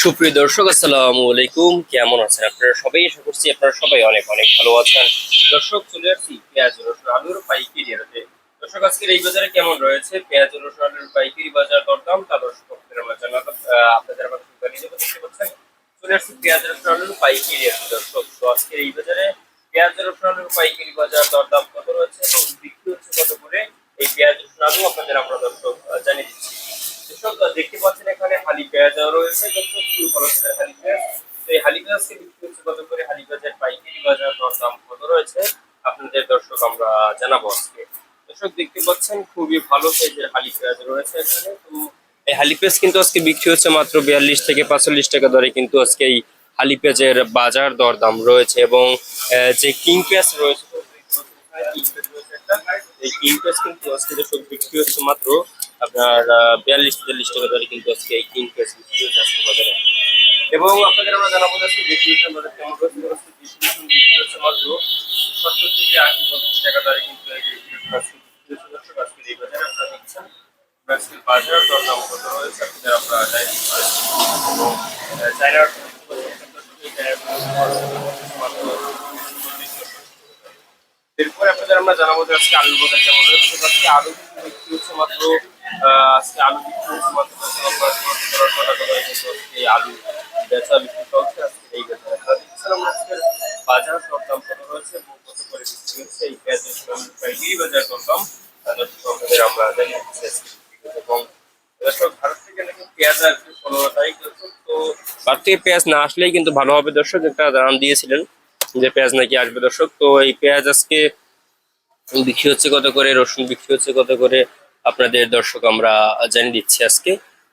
সুপ্রিয় দর্শক, আসসালামু আলাইকুম। কেমন আছেন আপনারা সবাই? আশা করছি আপনারা সবাই অনেক অনেক ভালো আছেন। দর্শক, চলে আসছি পেঁয়াজ রসুন আলুর পাইকারি রেটে। দর্শক, আজকের এই বাজারে কেমন রয়েছে পেঁয়াজ রসুন আলুর পাইকারি বাজার দরদাম তা দর্শক আমরা জানাবো। আপনাদের আমাদের নিজে দেখতে পাচ্ছেন, চলে আসছি পেঁয়াজ রসুন আলুর পাইকারি রেটে। দর্শক, তো আজকের এই বাজারে পেঁয়াজ রসুন আলুর পাইকারি বাজার দরদাম কত রয়েছে এবং বিক্রি হচ্ছে কত করে, এই পেঁয়াজ রসুন আলু আপনাদের আমরা দর্শক জানিয়ে দিচ্ছি। দর্শক, দেখতে পাচ্ছেন এখানে হালি পেঁয়াজ রয়েছে। দর্শক, খুবই ভালো মানের হালি পেঁয়াজ। তো এই হালি পেঁয়াজকে বিক্রি হচ্ছে কত করে, হালি পেঁয়াজের পাইকারি বাজার দরদাম কত রয়েছে আপনাদের দর্শক আমরা জানাবো আজকে। দর্শক, দেখতে পাচ্ছেন খুবই ভালো সাইজের হালি পেঁয়াজ রয়েছে এখানে। তো এই হালি পেঁয়াজ কিন্তু আজকে বিক্রি হচ্ছে মাত্র 42 থেকে 45 টাকা দরে কিন্তু আজকে এই হালি পেঁয়াজের বাজার দরদাম রয়েছে। এবং যে কিং পেঁয়াজ রয়েছে, এই কিং পেঁয়াজ কিন্তু আজকে দর্শক বিক্রি হচ্ছে মাত্র আপনার 42-43 টাকা দরে কিন্তু আজকে এই কিং পেঁয়াজ বিক্রি হচ্ছে আজকে বাজারে। এবং আপনাদের আমরা জানাবো যে আজকে দেশি রসুন বাজার কেমন রয়েছে। আজকে দেশি রসুন বিক্রি হচ্ছে মাত্র 70 থেকে 80-85 টাকা দরে কিন্তু এই দেশি রসুন আজকে বিক্রি হচ্ছে। দর্শক, আজকে এই বাজারে আপনারা দেখছেন আজকে বাজার দরদাম কত রয়েছে আপনাদের আমরা জানিয়ে দিচ্ছি। এবং চায়নার এরপরে আপনাদের আমরা জানাবো যে আজকে আলুর বাজার কেমন রয়েছে। আজকে আলু কিন্তু বিক্রি হচ্ছে মাত্র আজকে আলু বিক্রি হচ্ছে মাত্র 17 টাকা করে কিন্তু আজকে আলু বেচা বিক্রি চলছে আজকে এই বাজারে। আপনারা দেখছিলাম আজকের বাজার দরদাম কত রয়েছে এবং কত করে বিক্রি হচ্ছে এই পেঁয়াজের পাইকারি বাজার দরদাম আপনাদের আমরা জানিয়ে দিচ্ছি আজকে। এবং দর্শক, ভারত থেকে নাকি পেঁয়াজ আসবে 15 তারিখ। দর্শক, তো ভারত থেকে পেঁয়াজ না আসলেই কিন্তু ভালো হবে। দর্শক, একটা দাম দিয়েছিলেন যে পেঁয়াজ নাকি আসবে। দর্শক, তো এই পেঁয়াজ আজকে বিক্রি হচ্ছে কত করে, রসুন বিক্রি হচ্ছে কত করে আপনাদের দর্শক আমরা জানিয়ে দিচ্ছি আজকে।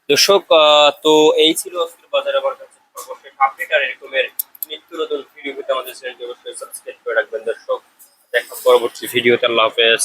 দর্শক, তো এই ছিল আজকের বাজারে আমার কাছে সর্বশেষ আপডেট। আর এরকমের নিত্য নতুন ভিডিও পেতে আমাদের চ্যানেলটি অবশ্যই সাবস্ক্রাইব করে রাখবেন। দর্শক, দেখা পরবর্তী ভিডিওতে। আল্লাহ হাফেজ।